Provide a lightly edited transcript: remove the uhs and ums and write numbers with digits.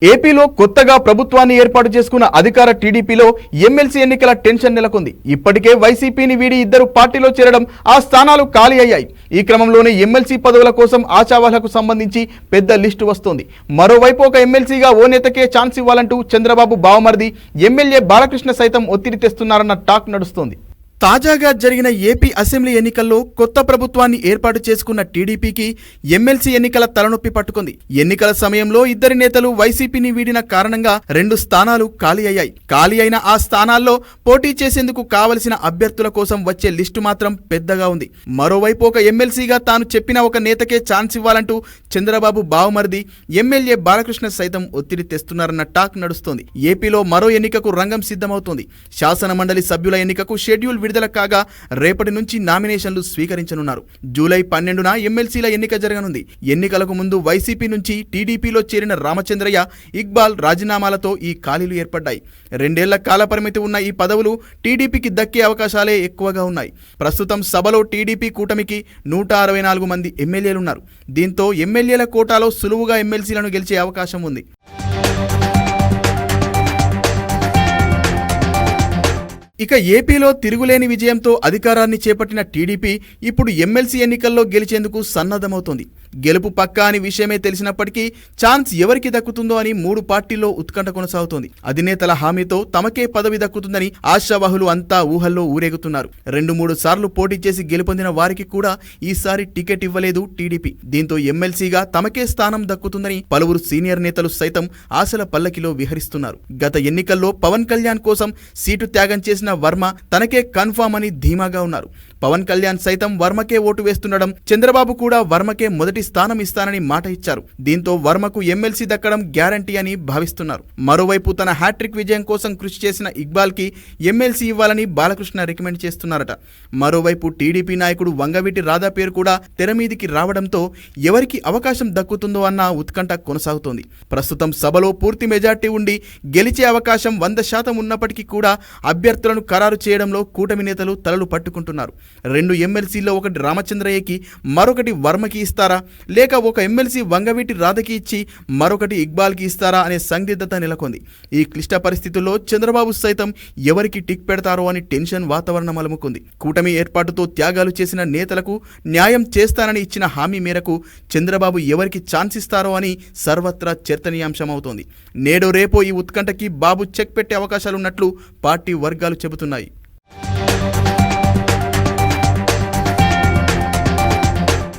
ఏపీలో కొత్తగా ప్రభుత్వాన్ని ఏర్పాటు చేసుకున్న అధికార టీడీపీలో ఎమ్మెల్సీ ఎన్నికల టెన్షన్ నెలకొంది. ఇప్పటికే వైసీపీని వీడి ఇద్దరు పార్టీలో చేరడం, ఆ స్థానాలు ఖాళీ అయ్యాయి. ఈ క్రమంలోనే ఎమ్మెల్సీ పదవుల కోసం ఆశావాహులకు సంబంధించి పెద్ద లిస్టు వస్తోంది. మరోవైపు ఒక ఎమ్మెల్సీగా ఓ నేతకే ఛాన్స్ ఇవ్వాలంటూ చంద్రబాబు బావమరిది ఎమ్మెల్యే బాలకృష్ణ సైతం ఒత్తిడి తెస్తున్నారన్న టాక్ నడుస్తోంది. తాజాగా జరిగిన ఏపీ అసెంబ్లీ ఎన్నికల్లో కొత్త ప్రభుత్వాన్ని ఏర్పాటు చేసుకున్న టీడీపీకి ఎమ్మెల్సీ ఎన్నికల తలనొప్పి పట్టుకుంది. ఎన్నికల సమయంలో ఇద్దరి నేతలు వైసీపీని వీడిన కారణంగా 2 స్థానాలు ఖాళీ అయ్యాయి. ఖాళీ అయిన ఆ స్థానాల్లో పోటీ చేసేందుకు కావలసిన అభ్యర్థుల కోసం వచ్చే లిస్టు మాత్రం పెద్దగా ఉంది. మరోవైపు ఒక ఎమ్మెల్సీగా తాను చెప్పిన ఒక నేతకే ఛాన్స్ ఇవ్వాలంటూ చంద్రబాబు బావమరిది ఎమ్మెల్యే బాలకృష్ణ సైతం ఒత్తిడి తెస్తున్నారన్న టాక్ నడుస్తోంది. ఏపీలో మరో ఎన్నికకు రంగం సిద్ధమవుతోంది. శాసన మండలి సభ్యుల ఎన్నికకు షెడ్యూల్ విడుదల కాగా రేపటి నుంచి నామినేషన్లు స్వీకరించనున్నారు. జూలై 12న ఎమ్మెల్సీల ఎన్నిక జరగనుంది. ఎన్నికలకు ముందు వైసీపీ నుంచి టీడీపీలో చేరిన రామచంద్రయ్య, ఇక్బాల్ రాజీనామాలతో ఈ ఖాళీలు ఏర్పడ్డాయి. 2 ఏళ్ల కాల పరిమితి ఉన్న ఈ పదవులు టీడీపీకి దక్కే అవకాశాలే ఎక్కువగా ఉన్నాయి. ప్రస్తుతం సభలో టీడీపీ కూటమికి 164 మంది ఎమ్మెల్యేలున్నారు. దీంతో ఎమ్మెల్యేల కోటాలో సులువుగా ఎమ్మెల్సీలను గెలిచే అవకాశం ఉంది. ఇక ఏపీలో తిరుగులేని విజయంతో అధికారాన్ని చేపట్టిన టీడీపీ ఇప్పుడు ఎమ్మెల్సీ ఎన్నికల్లో గెలిచేందుకు సన్నద్ధమవుతోంది. గెలుపు పక్కా అని విషయమే తెలిసినప్పటికీ ఛాన్స్ ఎవరికి దక్కుతుందో అని 3 పార్టీల్లో ఉత్కంఠ కొనసాగుతోంది. అధినేతల హామీతో తమకే పదవి దక్కుతుందని ఆశావాహులు అంతా ఊహల్లో ఊరేగుతున్నారు. 2-3 సార్లు పోటీ చేసి గెలుపొందిన వారికి కూడా ఈసారి టికెట్ ఇవ్వలేదు టీడీపీ. దీంతో ఎమ్మెల్సీగా తమకే స్థానం దక్కుతుందని పలువురు సీనియర్ నేతలు సైతం ఆశల పల్లకిలో విహరిస్తున్నారు. గత ఎన్నికల్లో పవన్ కళ్యాణ్ కోసం సీటు త్యాగం చేసిన వర్మ తనకే కన్ఫామ్ అని ధీమాగా ఉన్నారు. పవన్ కళ్యాణ్ సైతం వర్మకే ఓటు వేస్తుండడం, చంద్రబాబు కూడా వర్మకే మొదటి స్థానం ఇస్తానని మాట ఇచ్చారు. దీంతో వర్మకు ఎమ్మెల్సీ దక్కడం గ్యారంటీ అని భావిస్తున్నారు. మరోవైపు తన హ్యాట్రిక్ విజయం కోసం కృషి చేసిన ఇక్బాల్ కి ఎమ్మెల్సీ ఇవ్వాలని బాలకృష్ణ రికమెండ్ చేస్తున్నారట. మరోవైపు టీడీపీ నాయకుడు వంగవీటి రాధా పేరు కూడా తెరమీదికి రావడంతో ఎవరికి అవకాశం దక్కుతుందో అన్న ఉత్కంఠ కొనసాగుతోంది. ప్రస్తుతం సభలో పూర్తి మెజార్టీ ఉండి గెలిచే అవకాశం 100% ఉన్నప్పటికీ కూడా అభ్యర్థులను ఖరారు చేయడంలో కూటమి నేతలు తలలు పట్టుకుంటున్నారు. 2 ఎమ్మెల్సీల్లో ఒకటి రామచంద్రయ్యకి, మరొకటి వర్మకి ఇస్తారా, లేక ఒక ఎమ్మెల్సీ వంగవీటి రాధకి ఇచ్చి మరొకటి ఇక్బాల్కి ఇస్తారా అనే సందిగ్ధత నెలకొంది. ఈ క్లిష్ట పరిస్థితుల్లో చంద్రబాబు సైతం ఎవరికి టిక్ పెడతారో అని టెన్షన్ వాతావరణం అలుముకుంది. కూటమి ఏర్పాటుతో త్యాగాలు చేసిన నేతలకు న్యాయం చేస్తానని ఇచ్చిన హామీ మేరకు చంద్రబాబు ఎవరికి ఛాన్స్ ఇస్తారో అని సర్వత్రా చర్చనీయాంశమవుతోంది. నేడో రేపో ఈ ఉత్కంఠకి బాబు చెక్ పెట్టే అవకాశాలున్నట్లు పార్టీ వర్గాలు చెబుతున్నాయి.